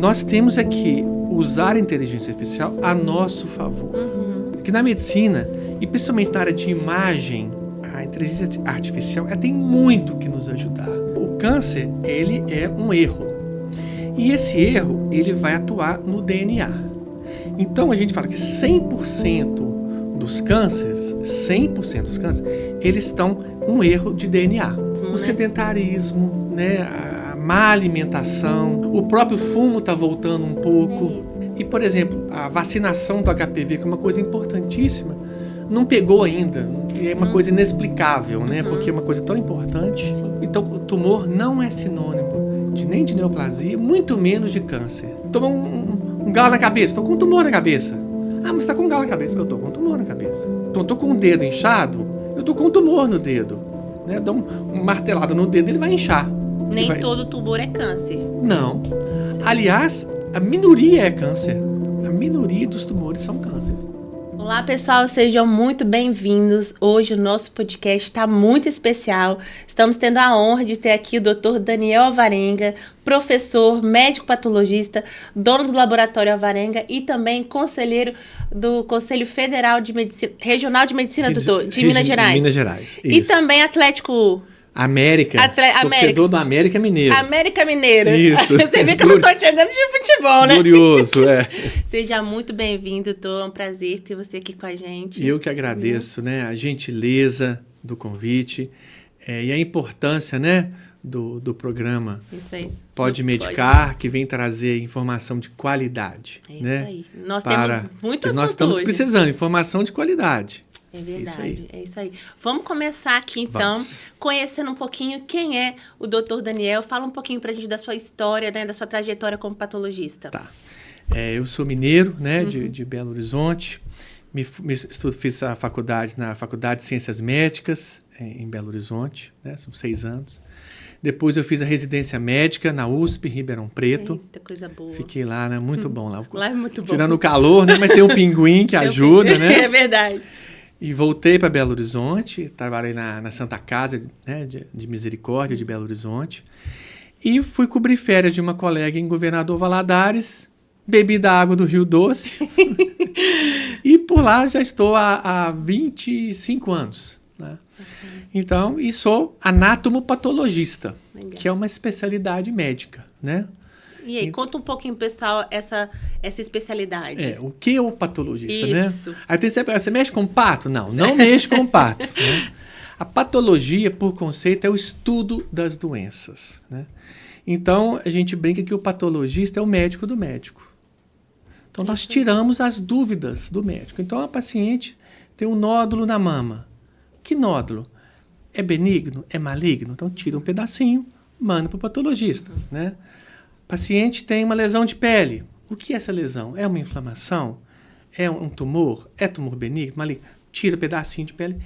nós temos é que usar a inteligência artificial a nosso favor. Porque na medicina, e principalmente na área de imagem, a inteligência artificial ela tem muito que nos ajudar. O câncer, ele é um erro. E esse erro, ele vai atuar no DNA. Então, a gente fala que 100% dos cânceres, eles estão com um erro de DNA. O sedentarismo, né? A má alimentação, o próprio fumo está voltando um pouco. E, por exemplo, a vacinação do HPV, que é uma coisa importantíssima, não pegou ainda. É uma coisa inexplicável, né? Porque é uma coisa tão importante. Sim. Então, o tumor não é sinônimo nem de neoplasia, muito menos de câncer. Toma um galo na cabeça, estou com um tumor na cabeça. Ah, mas está com um galo na cabeça. Eu estou com um tumor na cabeça. Então, estou com um dedo inchado, eu estou com um tumor no dedo. Né? Dá um martelado no dedo, ele vai inchar. Nem todo tumor é câncer. Não. Aliás, a minoria é câncer. A minoria dos tumores são câncer. Olá, pessoal, sejam muito bem-vindos. Hoje o nosso podcast está muito especial. Estamos tendo a honra de ter aqui o Dr. Daniel Alvarenga, professor, médico patologista, dono do Laboratório Alvarenga e também conselheiro do Conselho Federal de Medicina, Regional de Medicina, doutor, de Minas Gerais. Minas Gerais, isso. E também Atlético... América. Torcedor do América Mineiro. América Mineiro. Isso. Você vê que eu não estou entendendo de futebol, né? Glorioso, é. Seja muito bem-vindo, Tô. É um prazer ter você aqui com a gente. Eu que agradeço, né, a gentileza do convite e a importância, né, do programa. Isso aí. Pode Medicar, que vem trazer informação de qualidade. É isso né? aí. Nós temos muito assunto Nós estamos hoje. precisando de informação de qualidade. É verdade, Isso é isso aí. Vamos começar aqui, então, conhecendo um pouquinho quem é o Dr. Daniel. Fala um pouquinho pra gente da sua história, né, da sua trajetória como patologista. Tá. Eu sou mineiro, né, de Belo Horizonte. Fiz a faculdade na Faculdade de Ciências Médicas, em Belo Horizonte, né, são 6 anos. Depois eu fiz a residência médica na USP, Ribeirão Preto. Eita, coisa boa. Fiquei lá, né, muito bom lá. Lá é muito bom. Tirando o calor, né, mas tem um pinguim que ajuda, né? É verdade. E voltei para Belo Horizonte, trabalhei na Santa Casa, né, de Misericórdia de Belo Horizonte. E fui cobrir férias de uma colega em Governador Valadares, bebi da água do Rio Doce. E por lá já estou há 25 anos. Né? Então, e sou anatomopatologista, que é uma especialidade médica, né? E aí, conta um pouquinho, pessoal, essa especialidade. O que é o patologista, Isso. né? Aí você mexe com pato? Não mexe com pato. Né? A patologia, por conceito, é o estudo das doenças. Né? Então, a gente brinca que o patologista é o médico do médico. Então, nós tiramos as dúvidas do médico. Então, a paciente tem um nódulo na mama. Que nódulo? É benigno? É maligno? Então, tira um pedacinho, manda para o patologista, né? Paciente tem uma lesão de pele. O que é essa lesão? É uma inflamação? É um tumor? É tumor benigno? Maligno? Tira um pedacinho de pele.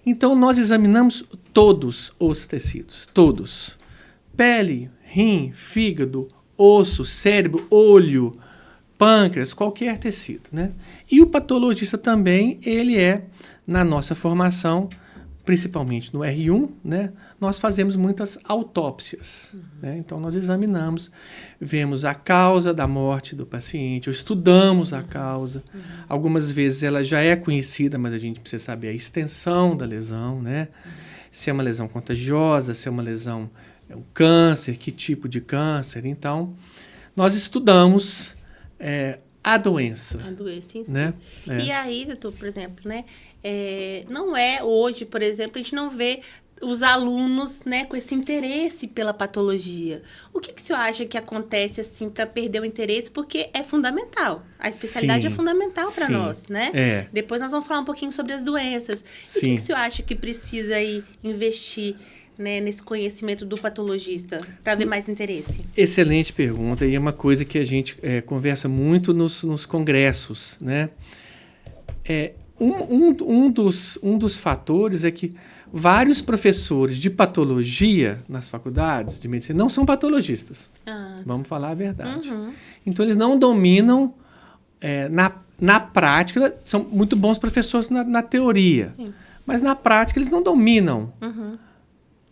Então, nós examinamos todos os tecidos. Todos. Pele, rim, fígado, osso, cérebro, olho, pâncreas, qualquer tecido. Né? E o patologista também, ele é, na nossa formação, principalmente no R1, né, nós fazemos muitas autópsias. Né? Então, nós examinamos, vemos a causa da morte do paciente, ou estudamos a causa. Algumas vezes ela já é conhecida, mas a gente precisa saber a extensão da lesão, né? Se é uma lesão contagiosa, se é uma lesão, um câncer, que tipo de câncer. Então, nós estudamos a doença. A doença em si. Né? E aí, doutor, por exemplo, né? Não é hoje, por exemplo, a gente não vê os alunos, né, com esse interesse pela patologia. O que o senhor acha que acontece assim para perder o interesse? Porque é fundamental. A especialidade é fundamental para nós, né? Depois nós vamos falar um pouquinho sobre as doenças. E o que o senhor acha que precisa aí investir, né, nesse conhecimento do patologista para ver mais interesse? Excelente pergunta, e é uma coisa que a gente conversa muito nos congressos, né? Um dos fatores é que vários professores de patologia nas faculdades de medicina não são patologistas. Vamos falar a verdade. Então, eles não dominam na prática, são muito bons professores na teoria, mas na prática eles não dominam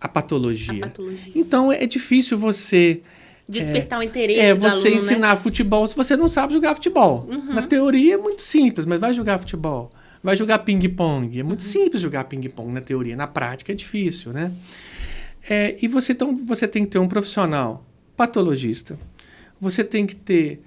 a patologia. Então, é difícil você despertar o interesse do você aluno, ensinar futebol se você não sabe jogar futebol. Na teoria é muito simples, mas vai jogar futebol. Vai jogar ping-pong. É muito simples jogar ping-pong na teoria. Na prática é difícil, né? E você tem que ter um profissional patologista. Você tem que ter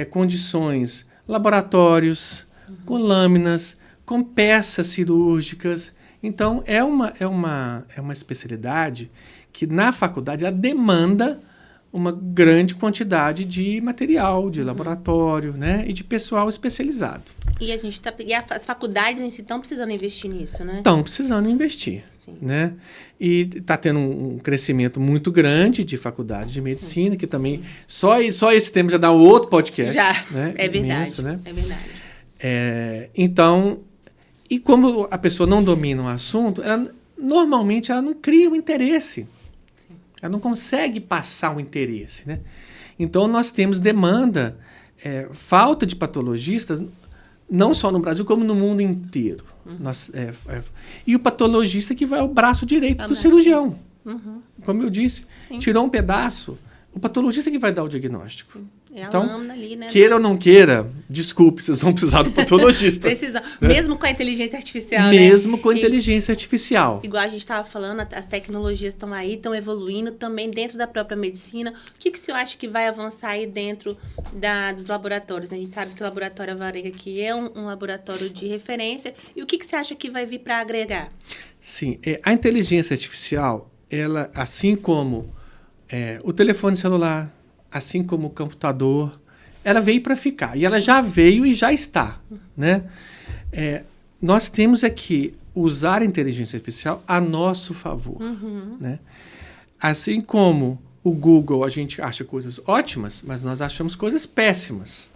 condições, laboratórios, com lâminas, com peças cirúrgicas. Então, é uma especialidade que na faculdade ela demanda uma grande quantidade de material, de laboratório, né? E de pessoal especializado. E as faculdades em si estão precisando investir nisso, né? Estão precisando investir, né? E está tendo um crescimento muito grande de faculdades de medicina, que também... Só esse tema já dá um outro podcast. Já, né? É verdade, Imenso, né? É verdade. Então, e como a pessoa não domina o assunto, normalmente ela não cria um interesse. Ela não consegue passar o interesse, né? Então, nós temos demanda, falta de patologistas, não só no Brasil, como no mundo inteiro. E o patologista que vai ao braço direito do cirurgião. Como eu disse, tirou um pedaço, o patologista que vai dar o diagnóstico. É a então, lâmina ali, né? Queira ou não queira, desculpe, vocês vão precisar do patologista. Precisa. Mesmo com a inteligência artificial, Mesmo com a inteligência artificial. Igual a gente estava falando, as tecnologias estão aí, estão evoluindo também dentro da própria medicina. O que o senhor acha que vai avançar aí dentro dos laboratórios? A gente sabe que o Laboratório Alvarenga aqui é um laboratório de referência. E o que você acha que vai vir para agregar? Sim, a inteligência artificial, ela, assim como o telefone celular, assim como o computador, ela veio para ficar. E ela já veio e já está, né? Nós temos que usar a inteligência artificial a nosso favor, né? Assim como o Google, a gente acha coisas ótimas, mas nós achamos coisas péssimas.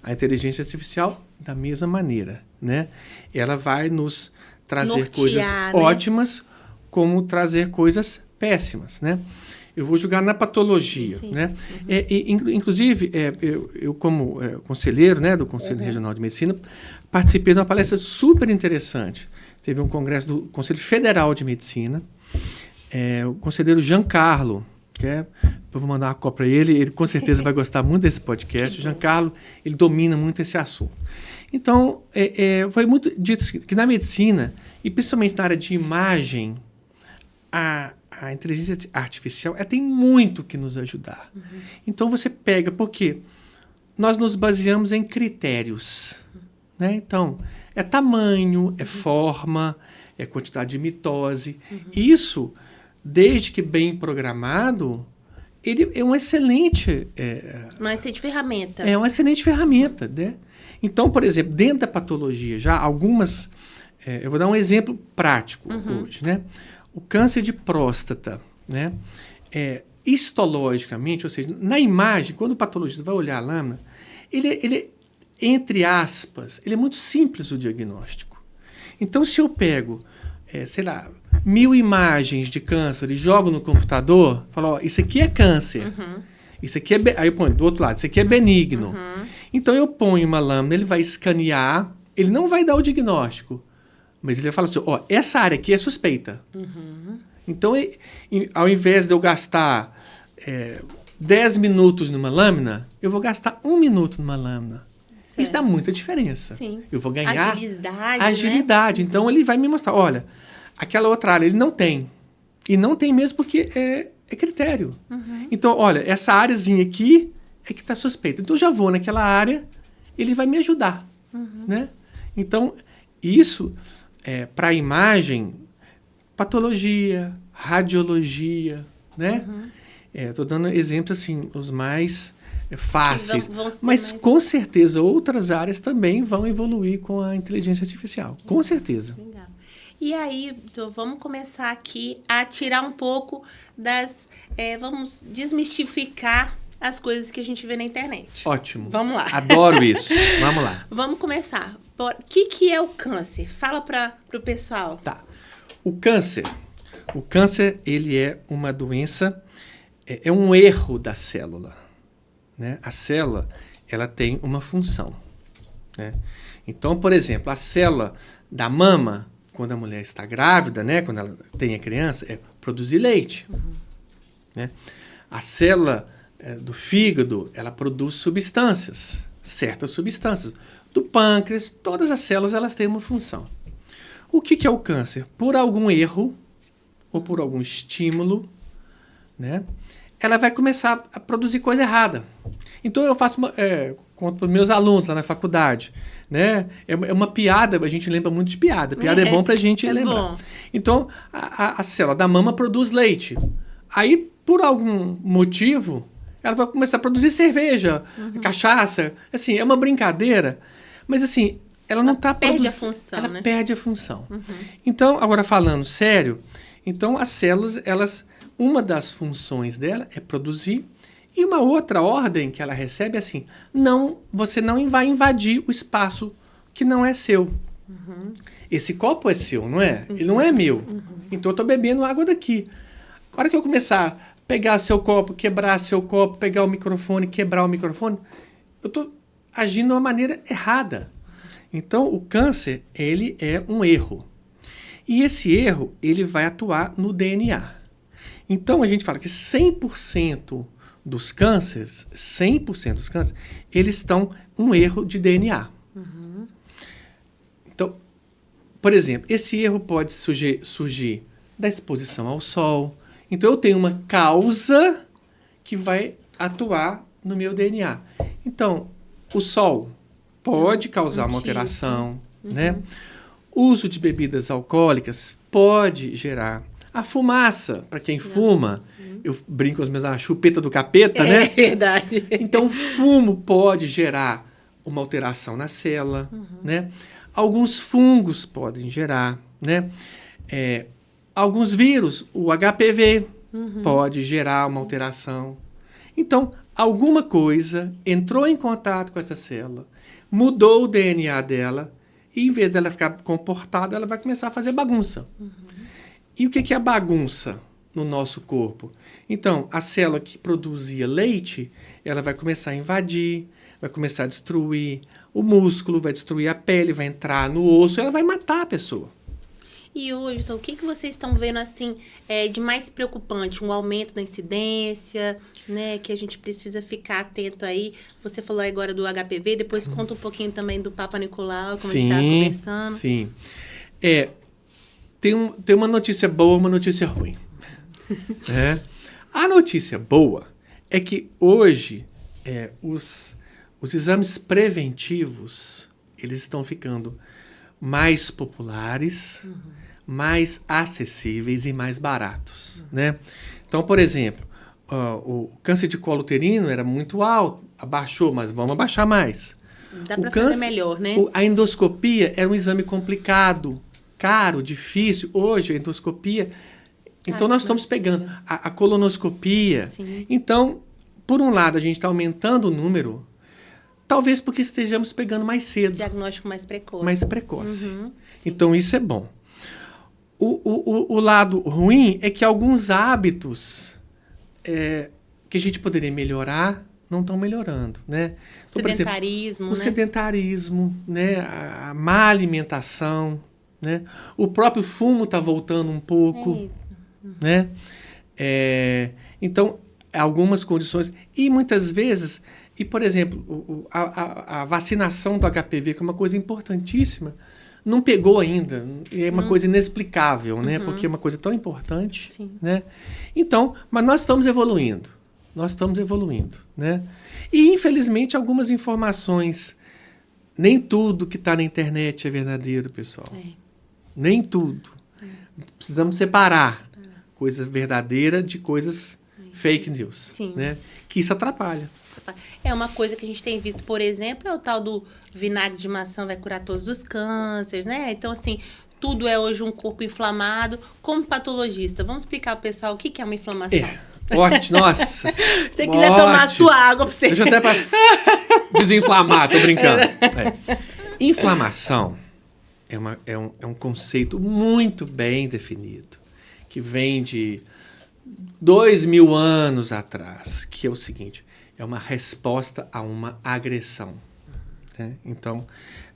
A inteligência artificial, da mesma maneira, né? Ela vai nos trazer coisas ótimas, como trazer coisas péssimas, né? Eu vou julgar na patologia, né? Inclusive, eu como conselheiro, né, do Conselho Regional de Medicina, participei de uma palestra super interessante. Teve um congresso do Conselho Federal de Medicina, o conselheiro Giancarlo, eu vou mandar uma cópia para ele com certeza vai gostar muito desse podcast. O Giancarlo, ele domina muito esse assunto. Então, foi muito dito que na medicina, e principalmente na área de imagem, a inteligência artificial tem muito que nos ajudar. Então, você pega, porque nós nos baseamos em critérios. Né? Então, é tamanho, é forma, é quantidade de mitose. Isso, desde que bem programado, ele é um excelente... uma excelente ferramenta. É uma excelente ferramenta. Né? Então, por exemplo, dentro da patologia, já algumas... eu vou dar um exemplo prático hoje, né? O câncer de próstata, né? Histologicamente, ou seja, na imagem, quando o patologista vai olhar a lâmina, ele entre aspas, ele é muito simples o diagnóstico. Então, se eu pego, 1000 imagens de câncer e jogo no computador, falo, isso aqui é câncer. Isso aqui aí eu ponho do outro lado, isso aqui é benigno. Então, eu ponho uma lâmina, ele vai escanear, ele não vai dar o diagnóstico, mas ele vai falar assim, essa área aqui é suspeita. Então, ao invés de eu gastar 10 minutos numa lâmina, eu vou gastar 1 minuto numa lâmina. Certo. Isso dá muita diferença. Sim. Eu vou ganhar agilidade. Né? Então, ele vai me mostrar, olha, aquela outra área ele não tem. E não tem mesmo porque é critério. Então, olha, essa áreazinha aqui é que está suspeita. Então, eu já vou naquela área, ele vai me ajudar. Né? Então, isso... para a imagem, patologia, radiologia, né? Estou dando exemplos assim, os mais fáceis. Mas com certeza outras áreas também vão evoluir com a inteligência artificial. Com certeza. Legal. E aí, então, vamos começar aqui a tirar um pouco vamos desmistificar as coisas que a gente vê na internet. Ótimo. Vamos lá. Adoro isso. Vamos lá. Vamos começar. O que é o câncer? Fala para o pessoal. Tá. O câncer, ele é uma doença, é um erro da célula. Né? A célula, ela tem uma função. Né? Então, por exemplo, a célula da mama, quando a mulher está grávida, né? Quando ela tem a criança, é produzir leite. Né? A célula do fígado, ela produz substâncias, certas substâncias. Do pâncreas, todas as células elas têm uma função. O que é o câncer? Por algum erro ou por algum estímulo, né, ela vai começar a produzir coisa errada. Então eu faço conto para os meus alunos lá na faculdade, né? É uma piada, a gente lembra muito de piada. Piada é bom para a gente lembrar. Bom. Então a célula da mama produz leite. Aí, por algum motivo, ela vai começar a produzir cerveja, cachaça. Assim, é uma brincadeira, mas assim, ela não está perde a função, ela perde a função. Então, agora falando sério, então as células, uma das funções dela é produzir, e uma outra ordem que ela recebe é assim, você não vai invadir o espaço que não é seu. Esse copo é seu, não é? Ele não é meu. Então eu estou bebendo água daqui. A hora que eu começar a pegar seu copo, quebrar seu copo, pegar o microfone, quebrar o microfone, eu estou agindo de uma maneira errada. Então, o câncer, ele é um erro. E esse erro, ele vai atuar no DNA. Então, a gente fala que 100% dos cânceres, eles estão um erro de DNA. Então, por exemplo, esse erro pode surgir da exposição ao sol. Então, eu tenho uma causa que vai atuar no meu DNA. Então, o sol pode causar uma alteração, né? O uso de bebidas alcoólicas pode gerar. A fumaça, para quem fuma, eu brinco com os meus, a chupeta do capeta, né? É verdade. Então, o fumo pode gerar uma alteração na célula, né? Alguns fungos podem gerar, né? Alguns vírus, o HPV, pode gerar uma alteração. Então, alguma coisa entrou em contato com essa célula, mudou o DNA dela, e em vez dela ficar comportada, ela vai começar a fazer bagunça. E o que é a bagunça no nosso corpo? Então, a célula que produzia leite, ela vai começar a invadir, vai começar a destruir o músculo, vai destruir a pele, vai entrar no osso, ela vai matar a pessoa. E hoje, então, o que vocês estão vendo assim de mais preocupante? Um aumento da incidência, né? Que a gente precisa ficar atento aí. Você falou agora do HPV, depois conta um pouquinho também do Papa Nicolau, como a gente estava conversando. Sim. Tem uma notícia boa e uma notícia ruim. A notícia boa é que hoje os exames preventivos eles estão ficando mais populares, mais acessíveis e mais baratos, né? Então, por exemplo, o câncer de colo uterino era muito alto, abaixou, mas vamos abaixar mais. Dá para fazer melhor, né? A endoscopia era um exame complicado, caro, difícil. Hoje, a endoscopia... Então, nós estamos pegando a colonoscopia. Sim. Então, por um lado, a gente está aumentando o número, talvez porque estejamos pegando mais cedo. Diagnóstico mais precoce. Mais precoce. Então, isso é bom. O lado ruim é que alguns hábitos que a gente poderia melhorar não estão melhorando, né? Então, sedentarismo, por exemplo, o sedentarismo, né? A má alimentação, né? O próprio fumo está voltando um pouco, né? Então, algumas condições... E muitas vezes... E, por exemplo, a vacinação do HPV, que é uma coisa importantíssima, não pegou ainda. É uma coisa inexplicável, né? Porque é uma coisa tão importante. Sim. Né? Então, mas nós estamos evoluindo. Né? E, infelizmente, algumas informações... Nem tudo que está na internet é verdadeiro, pessoal. Nem tudo. Precisamos separar coisa verdadeira de coisas fake news. Sim. Né? Que isso atrapalha. Uma coisa que a gente tem visto, por exemplo, é o tal do vinagre de maçã vai curar todos os cânceres, né? Então, assim, tudo é hoje um corpo inflamado. Como patologista, vamos explicar ao pessoal o que é uma inflamação? Ótimo, nossa. Se você quiser tomar a sua água pra você... Deixa eu até pra desinflamar, tô brincando. Inflamação é um conceito muito bem definido, que vem de 2000 anos atrás, que é o seguinte... É uma resposta a uma agressão, né? Então,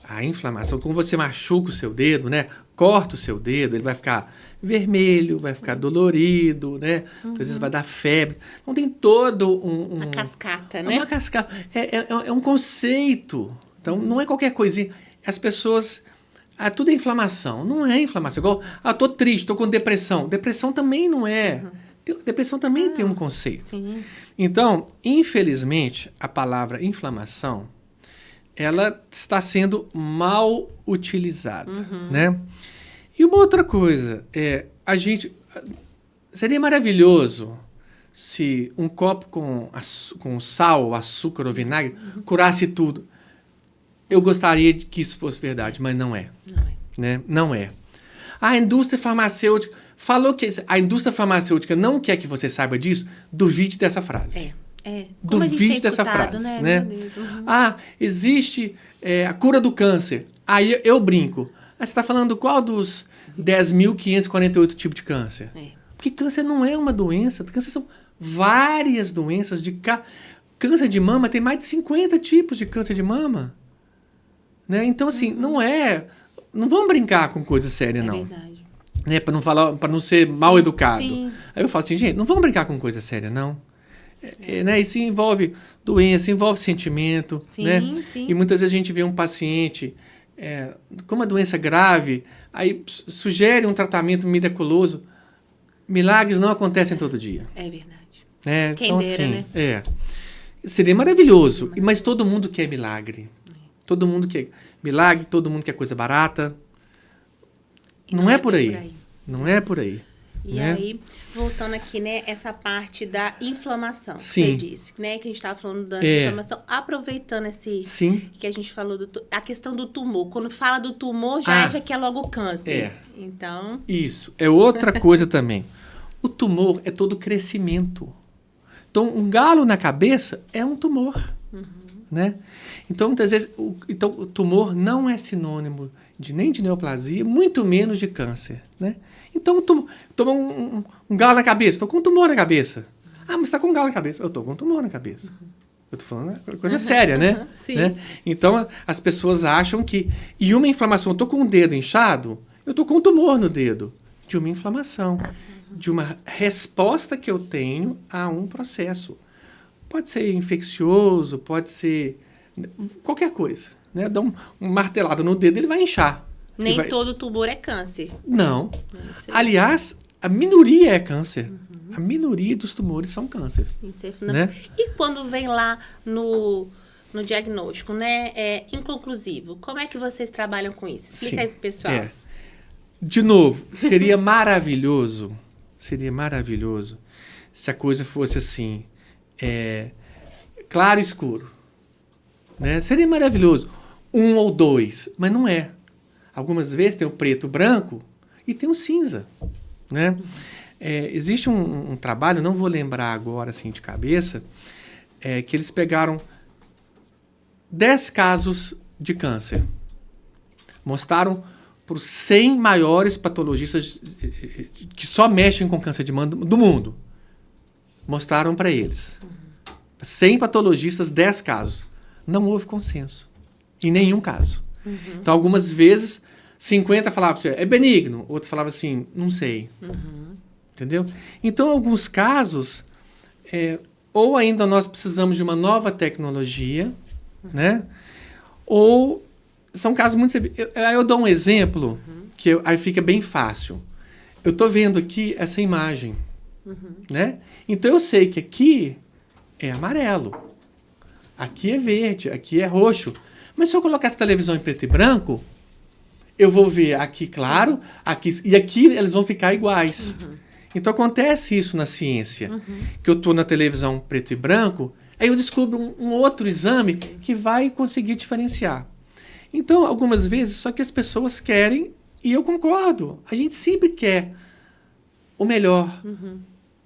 a inflamação, quando você machuca o seu dedo, né? Corta o seu dedo, ele vai ficar vermelho, vai ficar dolorido, né? Às vezes vai dar febre. Então, tem todo Uma cascata, né? Uma cascata. É um conceito. Então, não é qualquer coisinha. As pessoas... tudo é inflamação. Não é inflamação. Igual, tô triste, tô com depressão. Depressão também não é. Depressão também tem um conceito. Sim. Então, infelizmente, a palavra inflamação, ela está sendo mal utilizada, né? E uma outra coisa, seria maravilhoso se um copo com sal, açúcar ou vinagre curasse tudo. Eu gostaria de que isso fosse verdade, mas não é. Não é. Né? Não é. A indústria farmacêutica falou que a indústria farmacêutica não quer que você saiba disso. Duvide dessa frase. Duvide dessa frase. Né? Existe a cura do câncer. Aí eu brinco. Você está falando qual dos 10.548 tipos de câncer? Porque câncer não é uma doença. Câncer são várias doenças. Câncer de mama tem mais de 50 tipos de câncer de mama. Né? Então, assim, não vamos brincar com coisa séria, não. Verdade. Né? Para não ser mal educado. Sim. Aí eu falo assim, gente, não vamos brincar com coisa séria, não. Né? Isso envolve doença, envolve sentimento. Sim, né? sim. E muitas vezes a gente vê um paciente com uma doença grave, aí sugere um tratamento miraculoso. Milagres não acontecem todo dia. É verdade. Né? Quem então, dera, assim, né? Seria maravilhoso, mas todo mundo quer milagre. Todo mundo quer milagre, todo mundo quer coisa barata. Não é por aí. Não é por aí. E né? aí, voltando aqui, né, essa parte da inflamação, Sim. você disse, né, que a gente estava falando da inflamação, aproveitando Sim. que a gente falou, a questão do tumor. Quando fala do tumor, já quer logo o câncer. Então... Isso, é outra coisa também. O tumor é todo crescimento. Então, um galo na cabeça é um tumor, né? Então, muitas vezes, o tumor não é sinônimo nem de neoplasia, muito menos de câncer, né? Então, toma um galo na cabeça, estou com um tumor na cabeça. Mas você está com um galo na cabeça. Eu estou com um tumor na cabeça. Eu estou falando coisa séria, né? Sim. né? Então, as pessoas acham que... E uma inflamação, eu estou com um dedo inchado, eu estou com um tumor no dedo. De uma inflamação, de uma resposta que eu tenho a um processo. Pode ser infeccioso, pode ser qualquer coisa. Né? Dá um martelado no dedo, ele vai inchar. Nem todo tumor é câncer. Não. Aliás, a minoria é câncer. A minoria dos tumores são câncer. Né? E quando vem lá no diagnóstico, né? Inconclusivo, como é que vocês trabalham com isso? Explica aí pro pessoal. De novo, seria maravilhoso se a coisa fosse assim, claro e escuro. Né? Seria maravilhoso. 1 ou 2, mas não é. Algumas vezes tem o preto, o branco e tem o cinza. Né? Existe um trabalho, não vou lembrar agora assim de cabeça, que eles pegaram 10 casos de câncer. Mostraram para os 100 maiores patologistas que só mexem com câncer de mama do mundo. Mostraram para eles. 100 patologistas, 10 casos. Não houve consenso. Em nenhum caso. Então, algumas vezes, 50 falavam assim, é benigno. Outros falavam assim, não sei. Entendeu? Então, em alguns casos, ou ainda nós precisamos de uma nova tecnologia, né? Ou são casos muito... Eu dou um exemplo que aí fica bem fácil. Eu estou vendo aqui essa imagem. Né? Então, eu sei que aqui é amarelo. Aqui é verde, aqui é roxo. Mas se eu colocar essa televisão em preto e branco, eu vou ver aqui claro, e aqui eles vão ficar iguais. Então acontece isso na ciência. Que eu estou na televisão preto e branco, aí eu descubro um outro exame que vai conseguir diferenciar. Então, algumas vezes, só que as pessoas querem, e eu concordo, a gente sempre quer o melhor,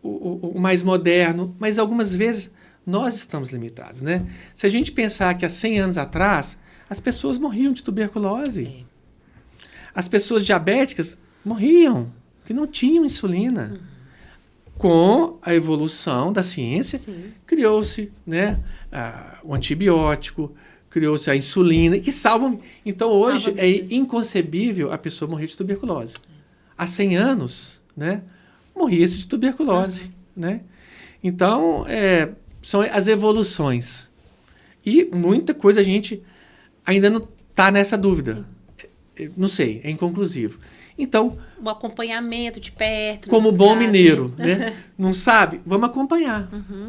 o mais moderno, mas algumas vezes nós estamos limitados, né? Se a gente pensar que há 100 anos atrás, as pessoas morriam de tuberculose. As pessoas diabéticas morriam, porque não tinham insulina. Com a evolução da ciência, criou-se, né, o antibiótico, criou-se a insulina, que salvam. Então, hoje Salva é vidas. inconcebível a pessoa morrer de tuberculose. Há 100 anos, né, morria-se de tuberculose, né? Então, são as evoluções. E muita coisa a gente ainda não está nessa dúvida. Não sei, é inconclusivo. Então, O acompanhamento de perto. como nesses bom casos, mineiro, né? Não sabe? Vamos acompanhar.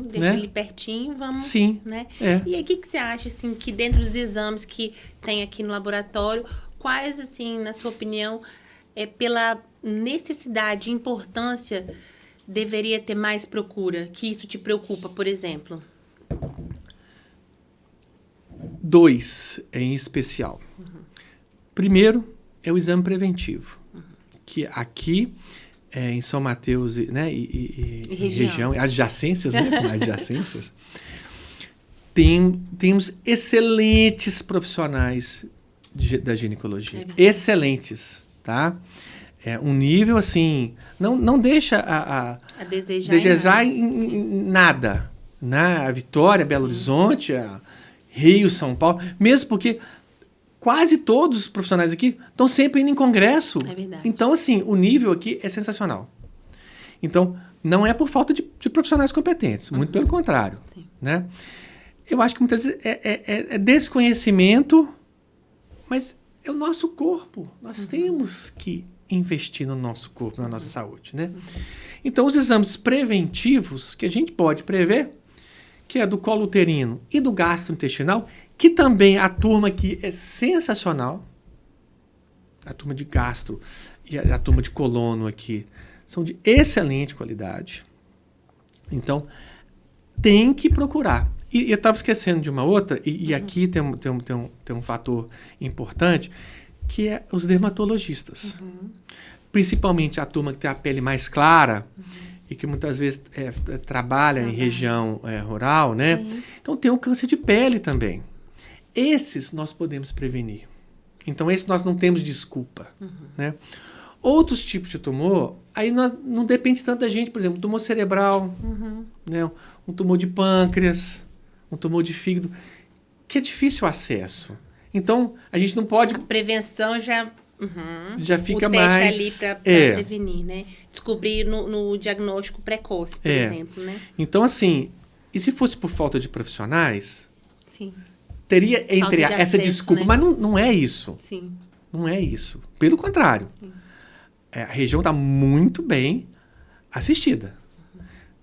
Deixa né? ele pertinho, vamos. Sim. Né? É. E aí, o que você acha, assim, que dentro dos exames que tem aqui no laboratório, quais, assim, na sua opinião, pela necessidade e importância, deveria ter mais procura? Que isso te preocupa, por exemplo? 2 em especial. Primeiro é o exame preventivo, que aqui em São Mateus, né, e região, adjacências, né, adjacências, temos excelentes profissionais da ginecologia, excelentes, tá? Um nível assim, não deixa a desejar em nada, né? A Vitória, Belo Horizonte, Rio, São Paulo, mesmo porque quase todos os profissionais aqui estão sempre indo em congresso. É verdade. Então, assim, o nível aqui é sensacional. Então, não é por falta de profissionais competentes, muito pelo contrário. Sim. Né? Eu acho que muitas vezes é desconhecimento, mas é o nosso corpo. Nós temos que investir no nosso corpo, na nossa saúde. Né? Então, os exames preventivos que a gente pode prever, que é do colo uterino e do gastrointestinal, que também a turma aqui é sensacional, a turma de gastro e a turma de colono aqui são de excelente qualidade. Então, tem que procurar. E eu estava esquecendo de uma outra, e aqui tem um fator importante, que é os dermatologistas. Principalmente a turma que tem a pele mais clara, e que muitas vezes trabalha em região rural, né? Sim. Então tem o câncer de pele também. Esses nós podemos prevenir. Então esses nós não temos desculpa, né? Outros tipos de tumor, aí não depende tanto da gente, por exemplo, tumor cerebral, né? Um tumor de pâncreas, um tumor de fígado, que é difícil o acesso. Então a gente não pode... A prevenção já fica o teste mais... ali para prevenir, né? Descobrir no diagnóstico precoce, por exemplo, né? Então, assim, e se fosse por falta de profissionais, Sim. teria entre Falta de essa acesso, desculpa, né? mas não é isso. Sim. Não é isso. Pelo contrário. A região está muito bem assistida.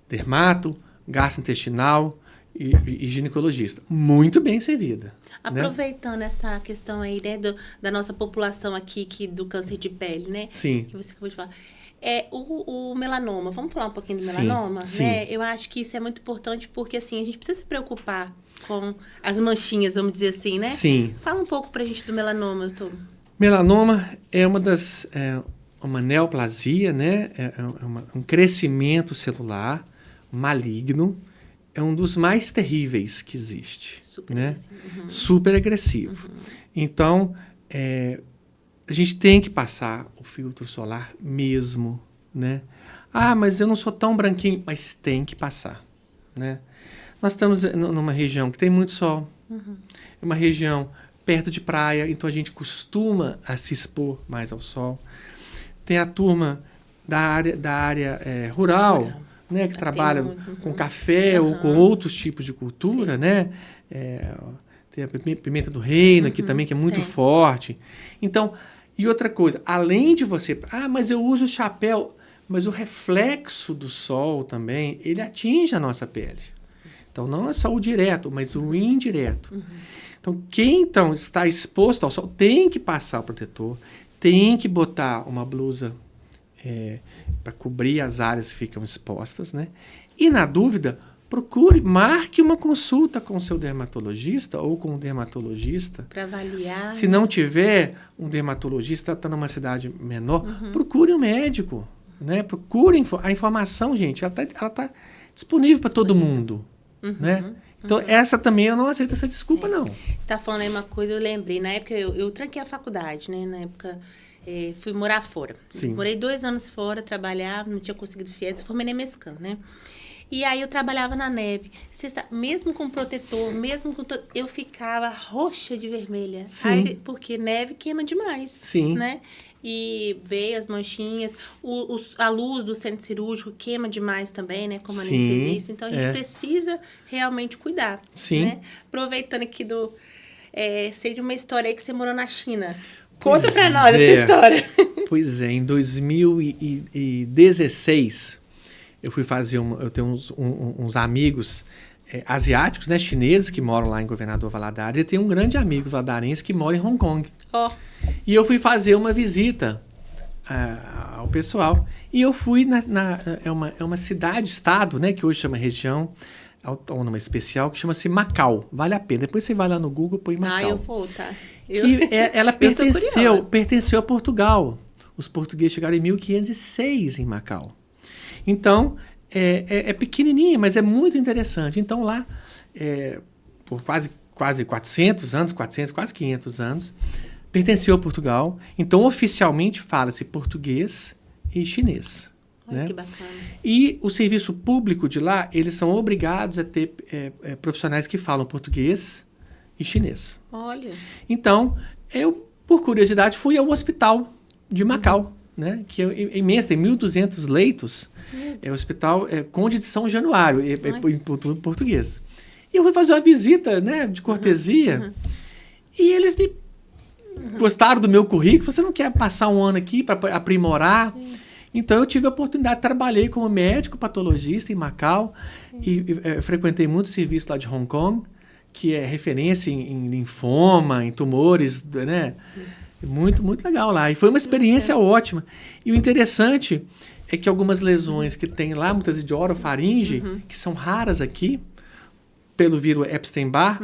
Dermato, gastrointestinal e ginecologista. Muito bem servida. Aproveitando essa questão aí, né, da nossa população aqui, do câncer de pele, né? Sim. Que você acabou de falar. O melanoma, vamos falar um pouquinho do Sim, melanoma? sim. Né? Eu acho que isso é muito importante porque, assim, a gente precisa se preocupar com as manchinhas, vamos dizer assim, né? Sim. Fala um pouco pra gente do melanoma, doutor. Melanoma é uma neoplasia, né? Um crescimento celular maligno. É um dos mais terríveis que existe. Super né? agressivo. Super agressivo. Então, a gente tem que passar o filtro solar mesmo, né? Ah, mas eu não sou tão branquinho. Mas tem que passar, né? Nós estamos numa região que tem muito sol. É uma região perto de praia, então a gente costuma a se expor mais ao sol. Tem a turma da área rural, né, que trabalha com café ou com outros tipos de cultura, né? Tem a pimenta do reino aqui também, que é muito forte. Então, e outra coisa, além de você... Ah, mas eu uso chapéu. Mas o reflexo do sol também, ele atinge a nossa pele. Então, não é só o direto, mas o indireto. Então, quem está exposto ao sol tem que passar o protetor, tem que botar uma blusa para cobrir as áreas que ficam expostas, né? E, na dúvida, marque uma consulta com o seu dermatologista ou com um dermatologista. Para avaliar. Se não tiver um dermatologista, está numa cidade menor, procure um médico, né? Procure a informação, gente. Ela tá disponível para todo mundo, né? Então, essa também eu não aceito essa desculpa, não. Você está falando aí uma coisa, eu lembrei. Na época, eu tranquei a faculdade, né? Na época, fui morar fora. Sim. Morei 2 anos fora, trabalhar, não tinha conseguido FIES, formei na Mescan, né? E aí eu trabalhava na neve. Você sabe, mesmo com protetor, eu ficava roxa de vermelha. Sim. Aí, porque neve queima demais. Sim. Né? E veio as manchinhas. A luz do centro cirúrgico queima demais também, né? Como Sim, anestesista. Então, a gente precisa realmente cuidar. Sim. Né? Aproveitando aqui sei de uma história aí que você morou na China. Conta pra nós essa história. Pois é, em 2016, eu fui fazer eu tenho uns amigos asiáticos, né, chineses, que moram lá em Governador Valadares, e tem um grande amigo valadarense que mora em Hong Kong. Oh. E eu fui fazer uma visita ao pessoal. E eu fui é uma cidade-estado, né, que hoje chama região autônoma especial, que chama-se Macau. Vale a pena. Depois você vai lá no Google, põe Macau. Eu vou, tá? Ela pertenceu a Portugal. Os portugueses chegaram em 1506 em Macau. Então, é pequenininha, mas é muito interessante. Então, lá, por quase 400 anos, quase 500 anos, pertenceu a Portugal. Então, oficialmente, fala-se português e chinês. Olha, né? Que bacana. E o serviço público de lá, eles são obrigados a ter profissionais que falam português e chinês. Olha. Então, eu, por curiosidade, fui ao hospital de Macau, né? Que é imenso, tem 1.200 leitos. É o hospital Conde de São Januário, em português. E eu fui fazer uma visita, né, de cortesia, e eles me gostaram do meu currículo. Você não quer passar um ano aqui para aprimorar? Então, eu tive a oportunidade, trabalhei como médico patologista em Macau e frequentei muito serviço lá de Hong Kong, que é referência em linfoma, em tumores, né? Muito, muito legal lá. E foi uma experiência ótima. E o interessante é que algumas lesões que tem lá, muitas de orofaringe, que são raras aqui, pelo vírus Epstein-Barr,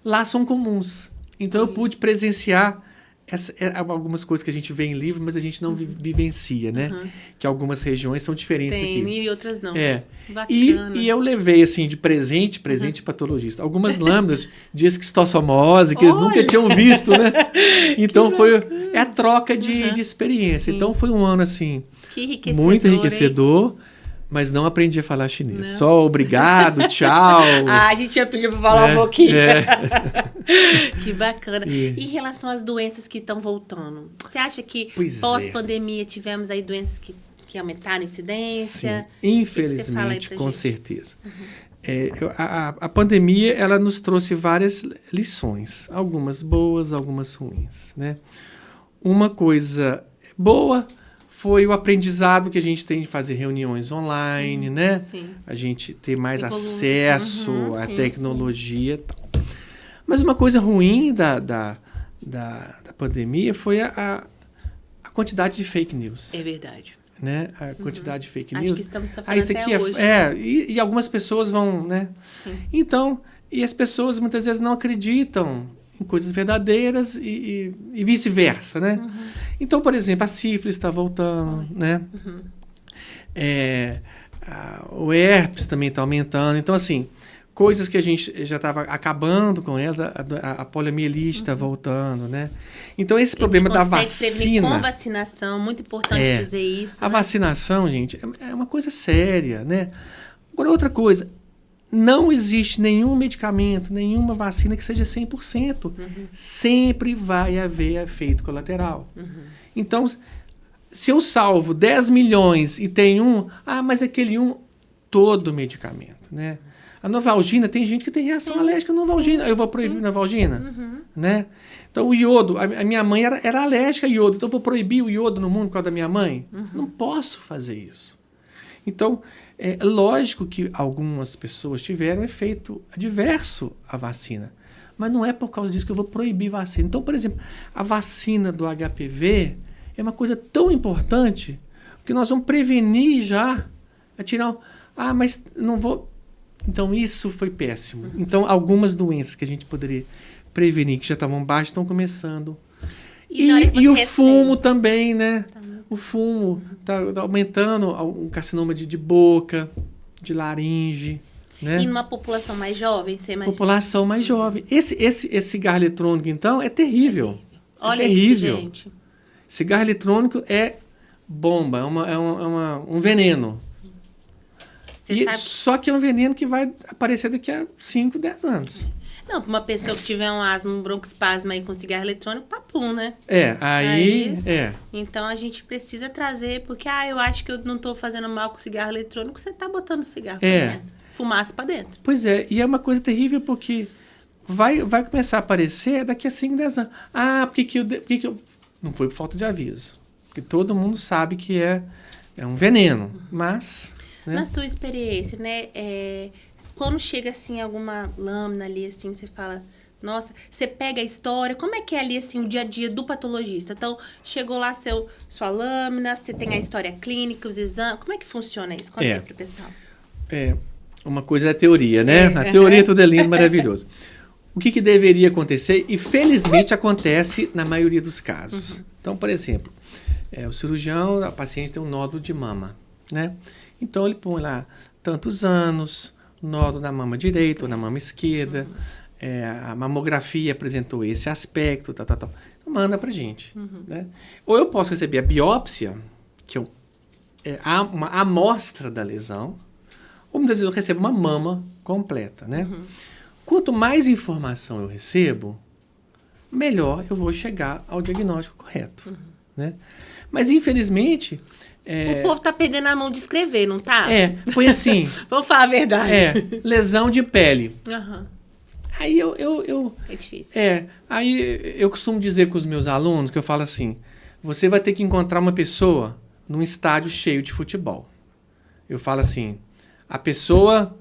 lá são comuns. Então, eu pude presenciar algumas coisas que a gente vê em livro, mas a gente não vivencia, né? Que algumas regiões são diferentes daqui. E outras não. Bacana. E eu levei, assim, de presente patologista. Algumas lâminas de esquistossomose, que eles nunca tinham visto, né? Então, é a troca de experiência. Sim. Então, foi um ano, assim, muito enriquecedor. Mas não aprendi a falar chinês. Não. Só obrigado, tchau. A gente ia pedir para falar um pouquinho. Que bacana. E em relação às doenças que estão voltando? Você acha que pós-pandemia tivemos aí doenças que aumentaram a incidência? Sim, infelizmente, com certeza. A pandemia, ela nos trouxe várias lições. Algumas boas, algumas ruins, né? Uma coisa boa foi o aprendizado que a gente tem de fazer reuniões online, né? Sim. A gente ter mais acesso à tecnologia e tal. Mas uma coisa ruim da pandemia foi a quantidade de fake news. É verdade. Né? A quantidade de fake news. Acho que estamos sofrendo isso aqui até hoje. E algumas pessoas vão, né? Sim. Então, e as pessoas muitas vezes não acreditam em coisas verdadeiras e vice-versa, né? Então, por exemplo, a sífilis está voltando, né? O herpes também está aumentando. Então, assim, coisas que a gente já estava acabando com elas, a poliomielite está voltando, né? Então, esse problema da vacina... com vacinação, muito importante dizer isso. A vacinação, gente, é uma coisa séria, né? Agora, outra coisa... Não existe nenhum medicamento, nenhuma vacina que seja 100%. Sempre vai haver efeito colateral. Então, se eu salvo 10 milhões e tem mas aquele todo medicamento, né? A Novalgina, tem gente que tem reação alérgica à Novalgina. Eu vou proibir Novalgina, né? Então, o iodo, a minha mãe era alérgica a iodo, então eu vou proibir o iodo no mundo por causa da minha mãe? Não posso fazer isso. Então, é lógico que algumas pessoas tiveram efeito adverso à vacina, mas não é por causa disso que eu vou proibir vacina. Então, por exemplo, a vacina do HPV é uma coisa tão importante que nós vamos prevenir já, mas não vou... Então, isso foi péssimo. Então, algumas doenças que a gente poderia prevenir, que já estavam baixas, estão começando. E o fumo também, né? O fumo está aumentando o carcinoma de boca, de laringe. Né? E numa população mais jovem, você imagina? População mais jovem. Esse cigarro eletrônico, então, é terrível. Olha terrível. Isso, gente. Cigarro eletrônico é bomba, um veneno. Você sabe... Só que é um veneno que vai aparecer daqui a 5, 10 anos. Não, para uma pessoa que tiver um asma, um broncoespasmo aí com cigarro eletrônico, papum, né? Aí. Então a gente precisa trazer, porque eu acho que eu não tô fazendo mal com cigarro eletrônico, você tá botando cigarro pra dentro, fumaça pra dentro. Pois é, e é uma coisa terrível porque vai começar a aparecer daqui a 5, 10 anos. Por que eu... Não foi por falta de aviso. Porque todo mundo sabe que é um veneno, mas... Né? Na sua experiência, né, quando chega, assim, alguma lâmina ali, assim, você fala, nossa, você pega a história, como é que é ali, assim, o dia a dia do patologista? Então, chegou lá sua lâmina, você tem a história clínica, os exames, como é que funciona isso? Conta aí pro pessoal. Uma coisa é a teoria, né? A teoria tudo é lindo, maravilhoso. O que deveria acontecer, e felizmente acontece na maioria dos casos. Então, por exemplo, o cirurgião, a paciente tem um nódulo de mama, né? Então, ele põe lá tantos anos, nódulo na mama direita ou na mama esquerda, a mamografia apresentou esse aspecto, tal. Então, manda pra gente. Né? Ou eu posso receber a biópsia, que uma amostra da lesão, ou muitas vezes eu recebo uma mama completa, né? Quanto mais informação eu recebo, melhor eu vou chegar ao diagnóstico correto, né? Mas, infelizmente... O povo tá perdendo a mão de escrever, não tá? Foi assim... Vamos falar a verdade. Lesão de pele. Aí É difícil. Aí eu costumo dizer com os meus alunos, que eu falo assim, você vai ter que encontrar uma pessoa num estádio cheio de futebol. Eu falo assim, a pessoa...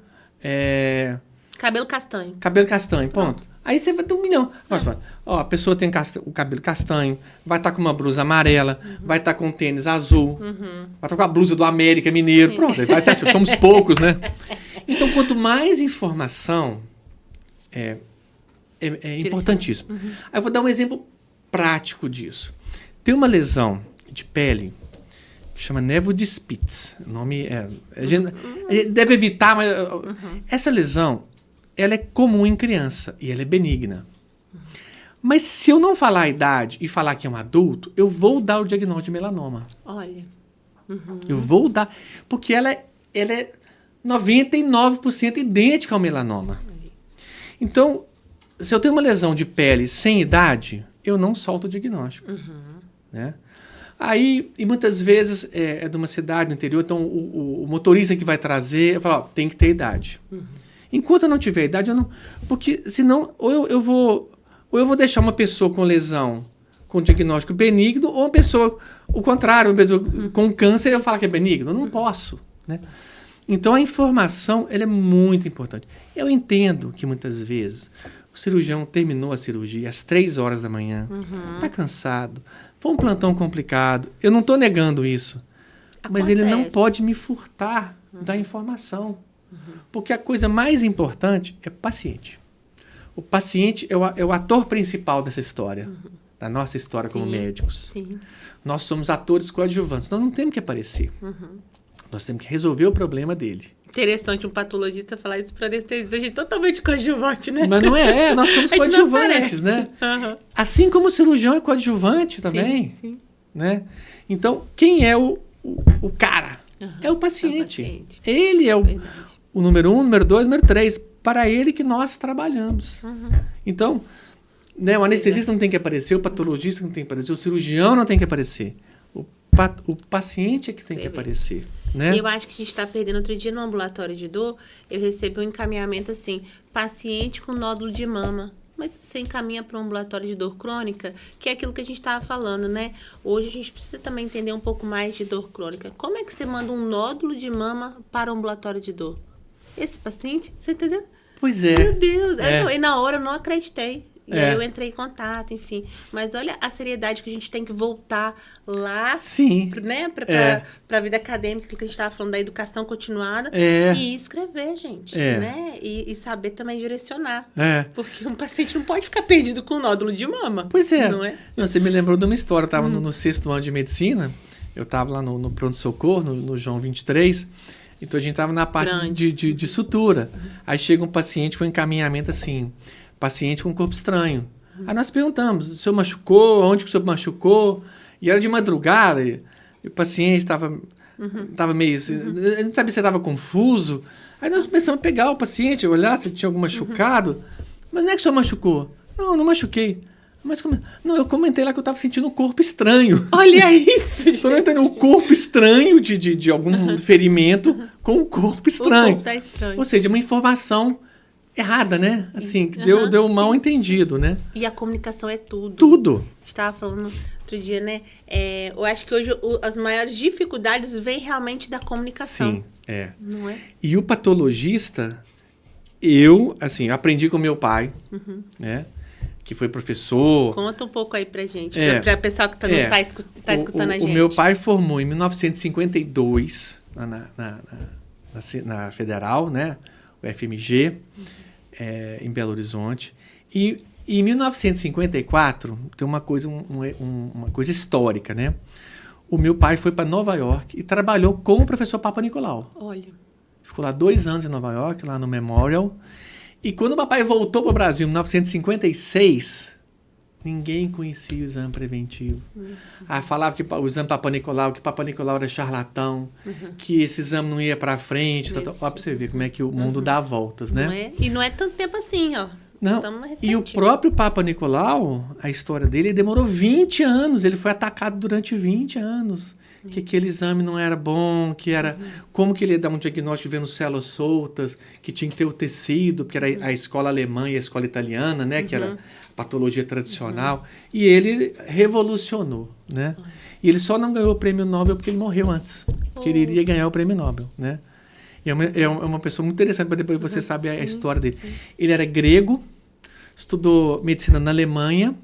Cabelo castanho. Cabelo castanho, ponto. Aí você vai ter 1 milhão. Nossa, a pessoa tem o cabelo castanho, vai estar com uma blusa amarela, vai estar com um tênis azul, vai estar com a blusa do América Mineiro. Pronto, vai ser assim, somos poucos, né? Então, quanto mais informação, é importantíssimo. Aí eu vou dar um exemplo prático disso. Tem uma lesão de pele que chama névoa de Spitz. O nome a gente deve evitar, mas essa lesão, ela é comum em criança e ela é benigna. Mas se eu não falar a idade e falar que é um adulto, eu vou dar o diagnóstico de melanoma. Olha. Eu vou dar, porque ela é 99% idêntica ao melanoma. Então, se eu tenho uma lesão de pele sem idade, eu não solto o diagnóstico. Né? Aí, e muitas vezes é de uma cidade no interior, então o motorista que vai trazer, eu falo, tem que ter idade. Enquanto eu não tiver idade, eu não... Porque senão, ou eu vou deixar uma pessoa com lesão com diagnóstico benigno, ou uma pessoa, o contrário, uma pessoa com câncer, eu falo que é benigno. Eu não posso, né? Então, a informação, ela é muito importante. Eu entendo que muitas vezes o cirurgião terminou a cirurgia às 3 horas da manhã, está cansado, foi um plantão complicado. Eu não estou negando isso. Mas ele não pode me furtar da informação. Porque a coisa mais importante é o paciente. O paciente é o ator principal dessa história, da nossa história como médicos. Sim. Nós somos atores coadjuvantes, nós não temos que aparecer. Nós temos que resolver o problema dele. Interessante um patologista falar isso para anestesista. A gente é totalmente coadjuvante, né? Mas não nós somos coadjuvantes, né? Assim como o cirurgião é coadjuvante também. Sim. Né? Então, quem é o cara? É o paciente. Ele é o número 1, número 2, número 3. Para ele que nós trabalhamos. Então, né, o anestesista não tem que aparecer, o patologista não tem que aparecer, o cirurgião não tem que aparecer. O paciente é que tem que aparecer. Né? Eu acho que a gente está perdendo. Outro dia no ambulatório de dor, eu recebi um encaminhamento assim, paciente com nódulo de mama. Mas você encaminha para um ambulatório de dor crônica, que é aquilo que a gente estava falando, né? Hoje a gente precisa também entender um pouco mais de dor crônica. Como é que você manda um nódulo de mama para o ambulatório de dor? Esse paciente, você entendeu? Pois é. Meu Deus. E na hora eu não acreditei. E aí eu entrei em contato, enfim. Mas olha a seriedade que a gente tem que voltar lá, né, para a vida acadêmica, que a gente estava falando da educação continuada, e escrever, gente, né? E saber também direcionar. Porque um paciente não pode ficar perdido com um nódulo de mama. Pois é. Não é? Não, você me lembrou de uma história. Eu estava no 6º ano de medicina, eu estava lá no pronto-socorro, no João 23, então a gente estava na parte de sutura. Aí chega um paciente com encaminhamento assim... paciente com corpo estranho. Aí nós perguntamos, o senhor machucou? Onde que o senhor machucou? E era de madrugada, e o paciente estava Tava meio assim, eu não sabia se estava confuso. Aí nós começamos a pegar o paciente, olhar se tinha algum machucado. Mas não é que o senhor machucou? Não, não machuquei. Mas não, eu comentei lá que eu estava sentindo um corpo estranho. Olha isso, gente. Você não entendeu? Um corpo estranho de algum ferimento com um corpo estranho. O corpo tá estranho. Ou seja, uma informação errada, né? Assim, que deu mal entendido, né? E a comunicação é tudo. Tudo. A gente estava falando outro dia, né? Eu acho que hoje as maiores dificuldades vêm realmente da comunicação. Sim, é. Não é? E o patologista, eu aprendi com meu pai, né? Que foi professor. Conta um pouco aí pra gente, pra pessoal que não tá escutando a gente. O meu pai formou em 1952 na Federal, né? O FMG, em Belo Horizonte. E em 1954, tem uma coisa histórica, né? O meu pai foi para Nova York e trabalhou com o professor Papa Nicolau. Olha. Ficou lá 2 anos em Nova York, lá no Memorial. E quando o papai voltou para o Brasil em 1956, ninguém conhecia o exame preventivo. Falava que o exame Papa Nicolau, que Papa Nicolau era charlatão, que esse exame não ia para frente. Olha para você ver como é que o mundo dá voltas, né? Não é? E não é tanto tempo assim, ó. Não. E o próprio Papa Nicolau, a história dele, demorou 20 anos. Ele foi atacado durante 20 anos. Que aquele exame não era bom, que era... Como que ele ia dar um diagnóstico vendo células soltas, que tinha que ter o tecido, porque era a escola alemã e a escola italiana, né? Que era patologia tradicional. E ele revolucionou, né? E ele só não ganhou o prêmio Nobel porque ele morreu antes. Porque ele iria ganhar o prêmio Nobel, né? E é uma pessoa muito interessante, para depois você saber a história dele. Ele era grego, estudou medicina na Alemanha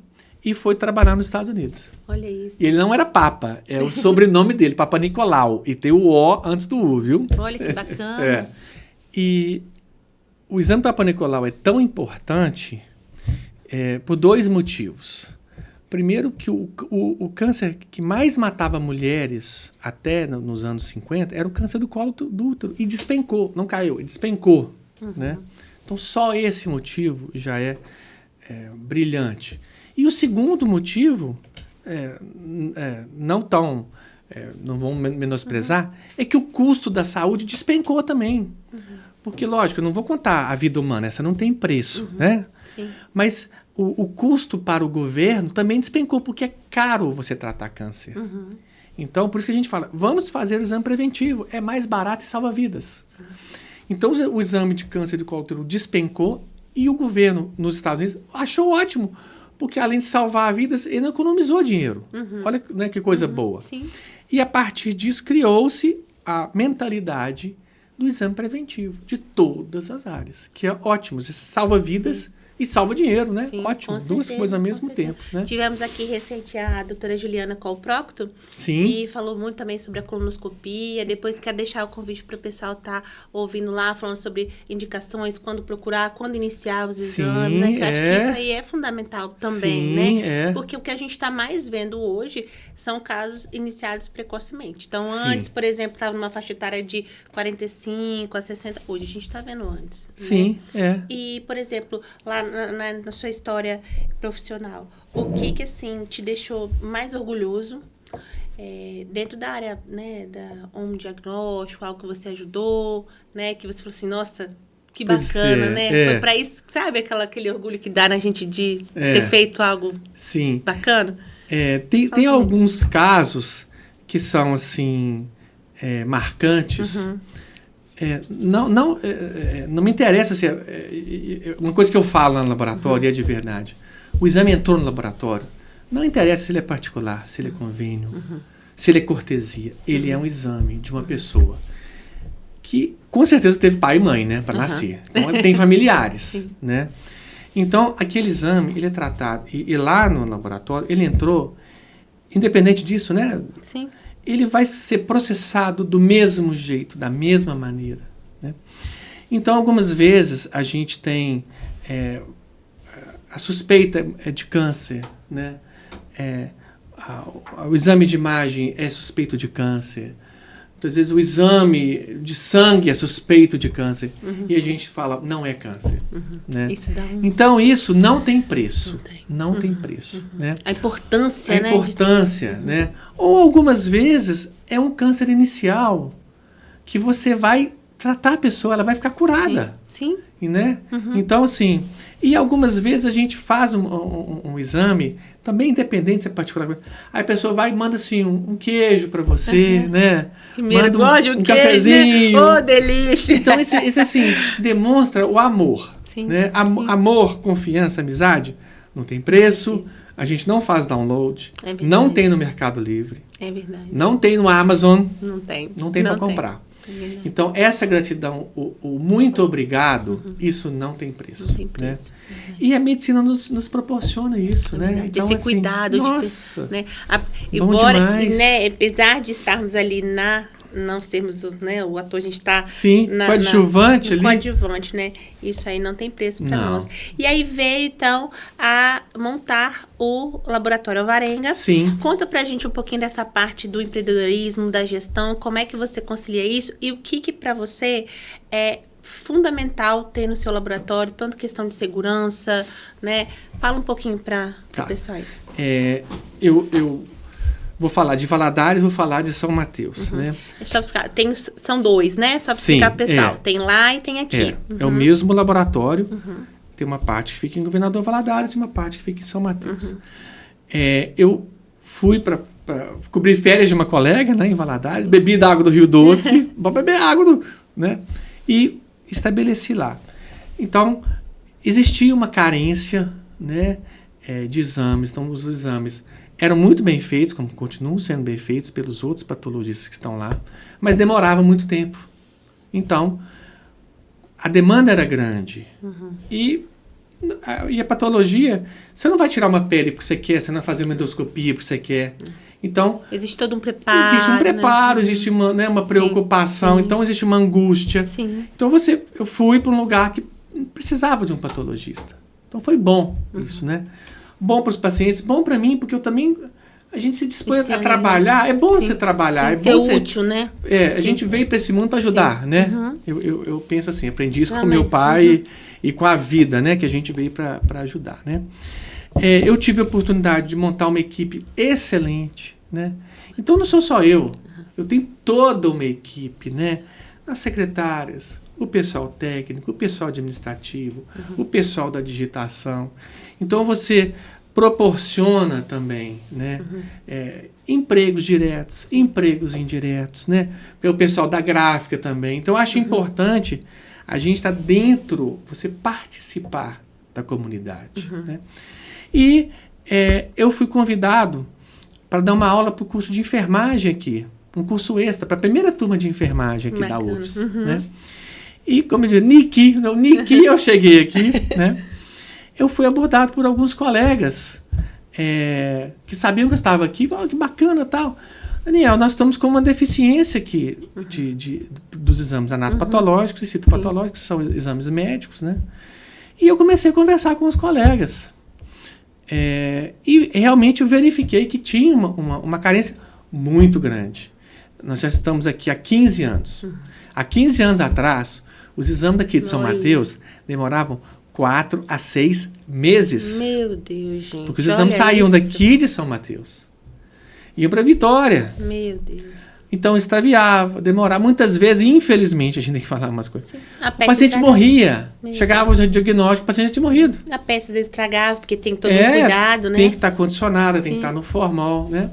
e foi trabalhar nos Estados Unidos. Olha isso. E ele não era Papa, é o sobrenome dele, Papa Nicolau. E tem o O antes do U, viu? Olha que bacana. E o exame Papa Nicolau é tão importante por 2 motivos. Primeiro, que o câncer que mais matava mulheres até nos anos 50 era o câncer do colo do útero. E despencou, não caiu, despencou. Né? Então, só esse motivo já é brilhante. E o segundo motivo, não vamos menosprezar, é que o custo da saúde despencou também. Porque, lógico, eu não vou contar a vida humana, essa não tem preço, né? Sim. Mas o custo para o governo também despencou, porque é caro você tratar câncer. Então, por isso que a gente fala, vamos fazer o exame preventivo, é mais barato e salva vidas. Sim. Então, o exame de câncer de colo do útero despencou e o governo nos Estados Unidos achou ótimo, porque além de salvar vidas, ele economizou dinheiro. Olha, né, que coisa boa. Sim. E a partir disso criou-se a mentalidade do exame preventivo de todas as áreas, que é ótimo. Você salva vidas e salva dinheiro, né? Sim, ótimo. Duas coisas ao mesmo tempo. Né? Tivemos aqui recente a doutora Juliana Colprocto. Sim. E falou muito também sobre a colonoscopia. Depois quero deixar o convite para o pessoal estar ouvindo lá, falando sobre indicações, quando procurar, quando iniciar os exames, né? Que eu acho que isso aí é fundamental também, né? Porque o que a gente está mais vendo hoje são casos iniciados precocemente. Então, antes, por exemplo, estava numa faixa etária de 45 a 60. Hoje a gente está vendo antes. Sim, né? E, por exemplo, lá na sua história profissional, o que assim te deixou mais orgulhoso dentro da área, né, da diagnóstico, algo que você ajudou, né, que você falou assim, nossa, que bacana, né? Foi para isso, sabe, aquele orgulho que dá na gente de ter feito algo bacana? Tem alguns casos que são assim marcantes. Não me interessa se uma coisa que eu falo lá no laboratório e é de verdade. O exame entrou no laboratório. Não interessa se ele é particular, se ele é convênio, se ele é cortesia. Ele é um exame de uma pessoa que com certeza teve pai e mãe, né, para nascer. Então ele tem familiares, né? Então aquele exame ele é tratado e lá no laboratório ele entrou, independente disso, né? Sim. Ele vai ser processado do mesmo jeito, da mesma maneira. Né? Então, algumas vezes, a gente tem a suspeita de câncer, né? O exame de imagem é suspeito de câncer, Muitas vezes o exame de sangue é suspeito de câncer. E a gente fala, não é câncer. Né? Isso dá Então, isso não tem preço. Não tem preço. Né? A importância, A importância, né? Ou algumas vezes é um câncer inicial que você vai tratar a pessoa, ela vai ficar curada. Sim. Né? Então, assim, e algumas vezes a gente faz um exame, também independente se é particular. Aí a pessoa vai e manda assim um queijo para você, né? Primeiro manda um queijo, cafezinho. Né? Oh, delícia! Então, isso assim, demonstra o amor. Sim, né? sim. Amor, confiança, amizade, não tem preço. A gente não faz download. Não tem no Mercado Livre. É verdade. Não tem no Amazon. Não tem. Não tem para comprar. Então, essa gratidão, o muito obrigado, isso não tem preço. Não tem preço. Né? E a medicina nos proporciona isso, né? Então, esse assim, cuidado. Nossa, né? bom demais. Né, apesar de estarmos ali não sermos, né, o ator, a gente está... Sim, coadjuvante ali. Coadjuvante, né? Isso aí não tem preço para nós. E aí veio, então, a montar o Laboratório Alvarenga. Sim. Conta pra gente um pouquinho dessa parte do empreendedorismo, da gestão, como é que você concilia isso e o que para você é fundamental ter no seu laboratório, tanto questão de segurança, né? Fala um pouquinho para o pessoal aí. Eu vou falar de Valadares, vou falar de São Mateus, né? Só ficar, são dois, né? Só para explicar pro pessoal. Tem lá e tem aqui. É o mesmo laboratório. Tem uma parte que fica em Governador Valadares e uma parte que fica em São Mateus. Eu fui para cobrir férias de uma colega, né, em Valadares, bebi da água do Rio Doce, vou beber água né? E estabeleci lá. Então, existia uma carência, né, de exames. Então, os exames eram muito bem feitos, como continuam sendo bem feitos pelos outros patologistas que estão lá, mas demorava muito tempo. Então, a demanda era grande. E a patologia, você não vai tirar uma pele porque você quer, você não vai fazer uma endoscopia porque você quer. Então, existe todo um preparo. Existe um preparo, existe uma preocupação, sim. Então existe uma angústia. Sim. Então eu fui para um lugar que precisava de um patologista. Então foi bom isso, né? Bom para os pacientes, bom para mim, porque eu também... A gente se dispõe a trabalhar. É bom você trabalhar. Sim, é bom ser útil, né? A gente veio para esse mundo para ajudar, né? Eu penso assim, aprendi isso com meu pai e com a vida, né? Que a gente veio para ajudar, né? Eu tive a oportunidade de montar uma equipe excelente, né? Então não sou só eu tenho toda uma equipe, né? As secretárias, o pessoal técnico, o pessoal administrativo, o pessoal da digitação. Então você proporciona também, né? Empregos diretos, empregos indiretos, né? O pessoal da gráfica também. Então eu acho importante a gente estar dentro, você participar da comunidade, né? E eu fui convidado para dar uma aula para o curso de enfermagem aqui, um curso extra, para a primeira turma de enfermagem aqui da UFS. Né? E como eu digo, Niki, eu cheguei aqui, né? Eu fui abordado por alguns colegas que sabiam que eu estava aqui, que bacana tal. Daniel, nós estamos com uma deficiência aqui dos exames anatopatológicos e citopatológicos, que são exames médicos, né? E eu comecei a conversar com os colegas. E realmente eu verifiquei que tinha uma carência muito grande. Nós já estamos aqui há 15 anos. Há 15 anos atrás, os exames daqui de São Mateus demoravam 4 a 6 meses. Meu Deus, gente. Porque os exames saíam daqui de São Mateus. Iam para Vitória. Meu Deus. Então extraviava, demorava. Muitas vezes, infelizmente, a gente tem que falar umas coisas. O paciente morria. Chegava o diagnóstico, o paciente tinha morrido. A peça às vezes estragava, porque tem todo um cuidado, né? Tem que estar condicionada, tem que estar no formal, né?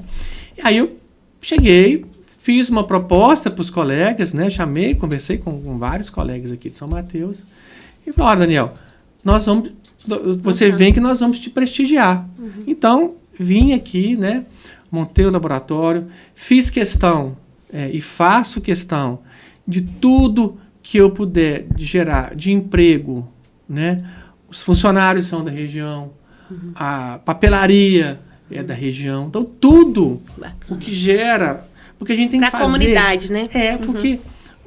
Aí eu cheguei, fiz uma proposta para os colegas, né? Chamei, conversei com vários colegas aqui de São Mateus. E falei, olha, Daniel, você vem que nós vamos te prestigiar. Então, vim aqui, né? Montei o laboratório, fiz questão e faço questão de tudo que eu puder gerar de emprego, né? Os funcionários são da região, a papelaria é da região, então tudo o que gera, porque a gente tem que fazer... Para a comunidade, né? Porque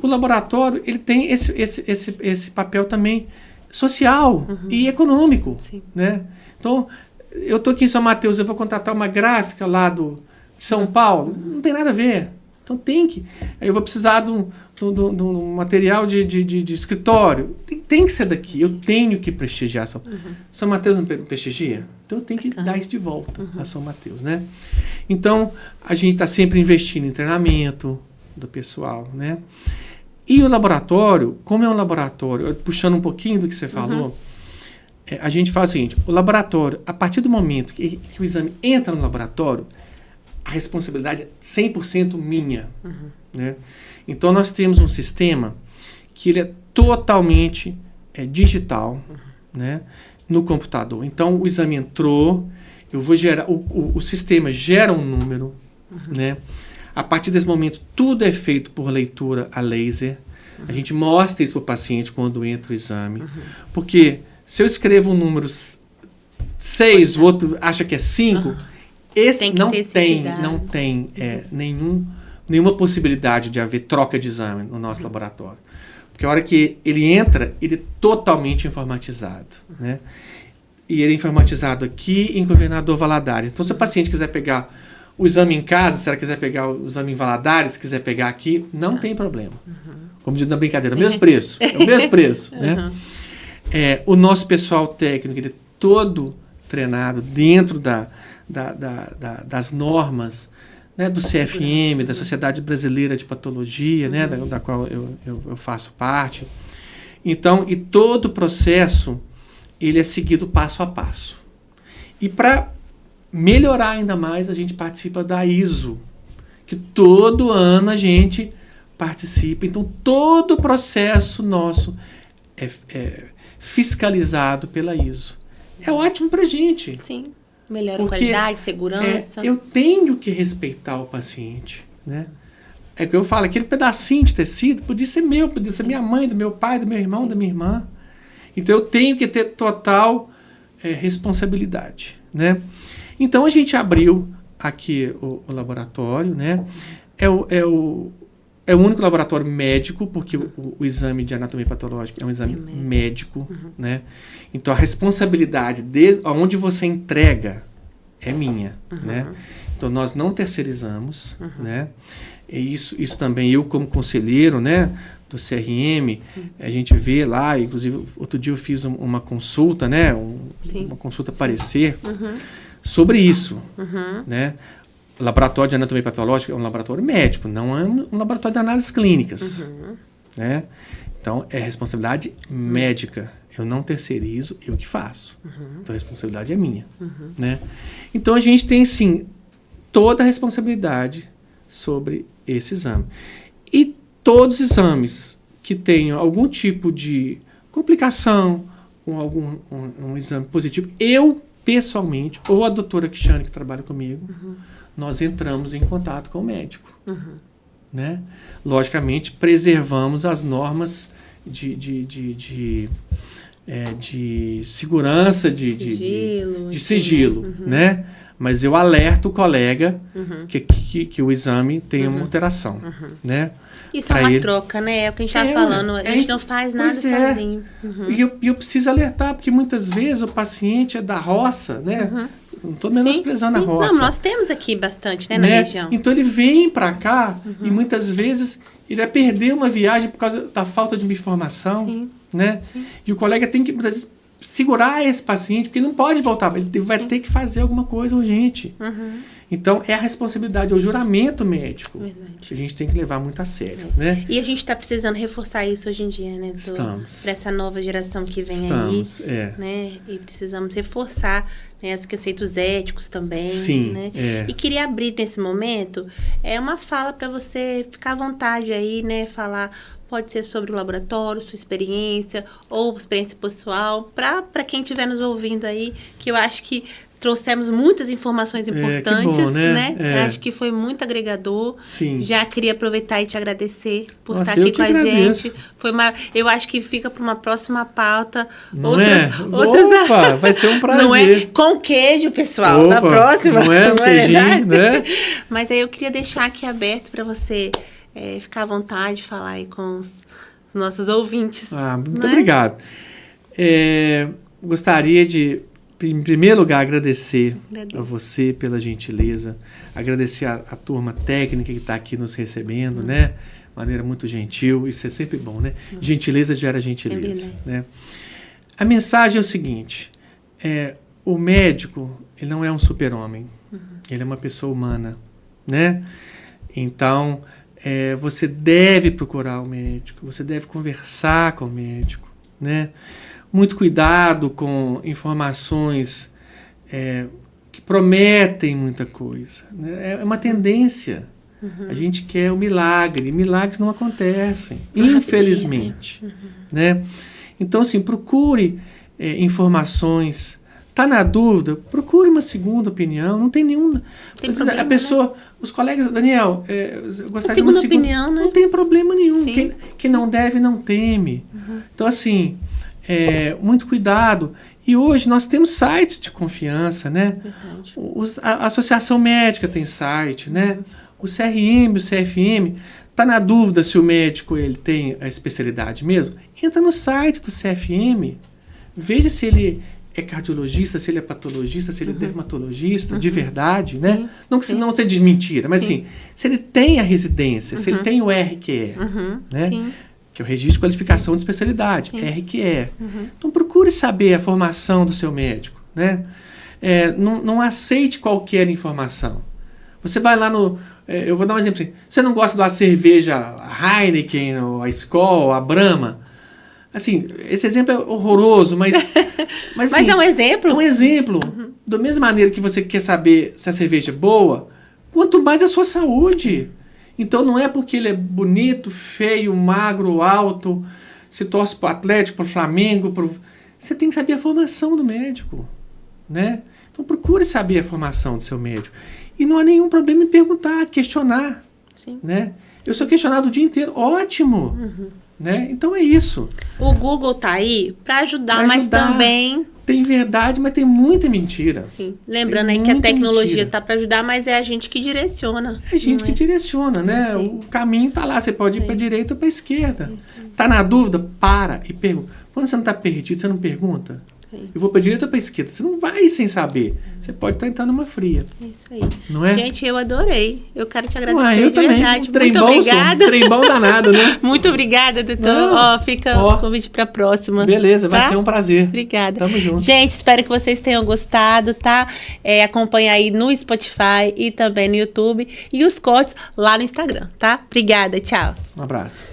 o laboratório ele tem esse papel também social e econômico, né? Então, eu estou aqui em São Mateus, eu vou contratar uma gráfica lá de São Paulo, não tem nada a ver. Então eu vou precisar de um material de escritório. Tem que ser daqui. Eu tenho que prestigiar São Mateus não prestigia? Então eu tenho que dar isso de volta a São Mateus, né? Então a gente está sempre investindo em treinamento do pessoal, né? E o laboratório, como é um laboratório, puxando um pouquinho do que você falou, a gente faz o seguinte: o laboratório, a partir do momento que o exame entra no laboratório, a responsabilidade é 100% minha. Né? Então, nós temos um sistema que ele é totalmente digital, né, no computador. Então, o exame entrou, eu vou gerar, o sistema gera um número, né? A partir desse momento, tudo é feito por leitura a laser. A gente mostra isso para o paciente quando entra o exame. Porque se eu escrevo um número 6, o outro acha que é 5, esse não tem nenhuma possibilidade de haver troca de exame no nosso laboratório. Porque a hora que ele entra, ele é totalmente informatizado. Né? E ele é informatizado aqui em Governador Valadares. Então, se o paciente quiser pegar o exame em casa, se ela quiser pegar o exame em Valadares, se quiser pegar aqui, não tem problema. Como diz na brincadeira, o mesmo preço. É o mesmo preço. Né? O nosso pessoal técnico, ele é todo treinado dentro das normas, né, do CFM, da Sociedade Brasileira de Patologia, né, da qual eu faço parte. Então, e todo o processo, ele é seguido passo a passo. E para melhorar ainda mais, a gente participa da ISO, que todo ano a gente participa. Então, todo o processo nosso é fiscalizado pela ISO. É ótimo para a gente. Sim. Melhora a qualidade, segurança. Eu tenho que respeitar o paciente, né? É que eu falo, aquele pedacinho de tecido podia ser meu, podia ser minha mãe, do meu pai, do meu irmão, da minha irmã. Então, eu tenho que ter total responsabilidade, né? Então, a gente abriu aqui o laboratório, né? É o único laboratório médico, porque o exame de anatomia patológica é um exame médico, né? Então, a responsabilidade, desde onde você entrega, é minha, né? Então, nós não terceirizamos, né? E isso também, eu como conselheiro, né, do CRM, a gente vê lá, inclusive, outro dia eu fiz uma consulta, né? Uma consulta parecer sobre isso, né? O laboratório de anatomia patológica é um laboratório médico, não é um laboratório de análises clínicas, né? Então, é responsabilidade médica. Eu não terceirizo, eu que faço. Então, a responsabilidade é minha, né? Então, a gente tem, sim, toda a responsabilidade sobre esse exame. E todos os exames que tenham algum tipo de complicação, ou algum um exame positivo, eu, pessoalmente, ou a doutora Cristiane, que trabalha comigo, nós entramos em contato com o médico. Né? Logicamente, preservamos as normas de segurança, de sigilo, né? Mas eu alerto o colega que o exame tem uma alteração, né? Isso é uma troca, né? É o que a gente está falando. A gente não faz nada sozinho. E eu preciso alertar, porque muitas vezes o paciente é da roça, né? Não estou menosprezando a roça. Não, nós temos aqui bastante, né, na região. Então ele vem para cá e muitas vezes ele vai perder uma viagem por causa da falta de informação, né? E o colega tem que, muitas vezes, segurar esse paciente, porque ele não pode voltar, ele vai ter que fazer alguma coisa urgente. Então, é a responsabilidade, é o juramento médico. Que a gente tem que levar muito a sério, né? E a gente está precisando reforçar isso hoje em dia, né? Estamos. Para essa nova geração que vem aí. Né? E precisamos reforçar, né, os conceitos éticos também. Sim, né? E queria abrir nesse momento uma fala para você ficar à vontade aí, né? Falar, pode ser sobre o laboratório, sua experiência, ou experiência pessoal, para quem estiver nos ouvindo aí, que eu acho que trouxemos muitas informações importantes, que bom, né? Acho que foi muito agregador. Sim. Já queria aproveitar e te agradecer por estar aqui com a gente. Eu acho que fica para uma próxima pauta. Opa, vai ser um prazer. Não é com queijo, pessoal. Na próxima. Não é queijinho, né? Mas aí eu queria deixar aqui aberto para você ficar à vontade, falar aí com os nossos ouvintes. Muito obrigado. Gostaria de em primeiro lugar, agradecer Agradeço. a você pela gentileza, agradecer a turma técnica que está aqui nos recebendo, né? De maneira muito gentil, isso é sempre bom, né? Gentileza gera gentileza, né? A mensagem é o seguinte, o médico, ele não é um super-homem, ele é uma pessoa humana, né? Então, você deve procurar o médico, você deve conversar com o médico, né? Muito cuidado com informações que prometem muita coisa, né? É uma tendência. A gente quer o milagre. Milagres não acontecem, infelizmente. Né? Então, assim, procure informações. Está na dúvida? Procure uma segunda opinião. Não tem nenhuma. Tem problema, a pessoa, os colegas, Daniel, eu gostaria de uma segunda opinião, né? Não tem problema nenhum. Quem não deve, não teme. Então, assim, muito cuidado. E hoje nós temos sites de confiança, né? A Associação Médica tem site, né? O CRM, o CFM, está na dúvida se o médico ele tem a especialidade mesmo? Entra no site do CFM, veja se ele é cardiologista, se ele é patologista, se ele é dermatologista, de verdade, né? Não que não seja de mentira, mas assim, se ele tem a residência, se ele tem o RQE, né? Que é o Registro de Qualificação de Especialidade, RQE. Então procure saber a formação do seu médico, né? Não aceite qualquer informação. Você vai lá no... eu vou dar um exemplo assim. Você não gosta da cerveja Heineken, ou a Skol, a Brahma? Assim, esse exemplo é horroroso, mas assim, é um exemplo? É um exemplo. Da mesma maneira que você quer saber se a cerveja é boa, quanto mais a sua saúde. Então não é porque ele é bonito, feio, magro, alto, se torce para o Atlético, para o Flamengo. Você tem que saber a formação do médico, né? Então procure saber a formação do seu médico. E não há nenhum problema em perguntar, questionar. Né? Eu sou questionado o dia inteiro. Ótimo! Né? Então é isso. O Google tá aí para ajudar, mas também... Tem verdade, mas tem muita mentira. Sim. Lembrando aí que a tecnologia tá para ajudar, mas é a gente que direciona. É a gente que direciona, né? O caminho tá lá. Você pode ir para a direita ou para a esquerda. Tá na dúvida? Para e pergunta. Quando você não tá perdido, você não pergunta? Eu vou para a direita ou para a esquerda? Você não vai sem saber. Você pode estar entrando numa fria. É isso aí. Não é? Gente, eu adorei. Eu quero te agradecer eu de também. verdade. Muito obrigada. Trem bom danado, né? Muito obrigada, doutor. Fica o convite para a próxima. Beleza, vai ser um prazer. Obrigada. Tamo junto. Gente, espero que vocês tenham gostado, tá? Acompanha aí no Spotify e também no YouTube. E os cortes lá no Instagram, tá? Obrigada, tchau. Um abraço.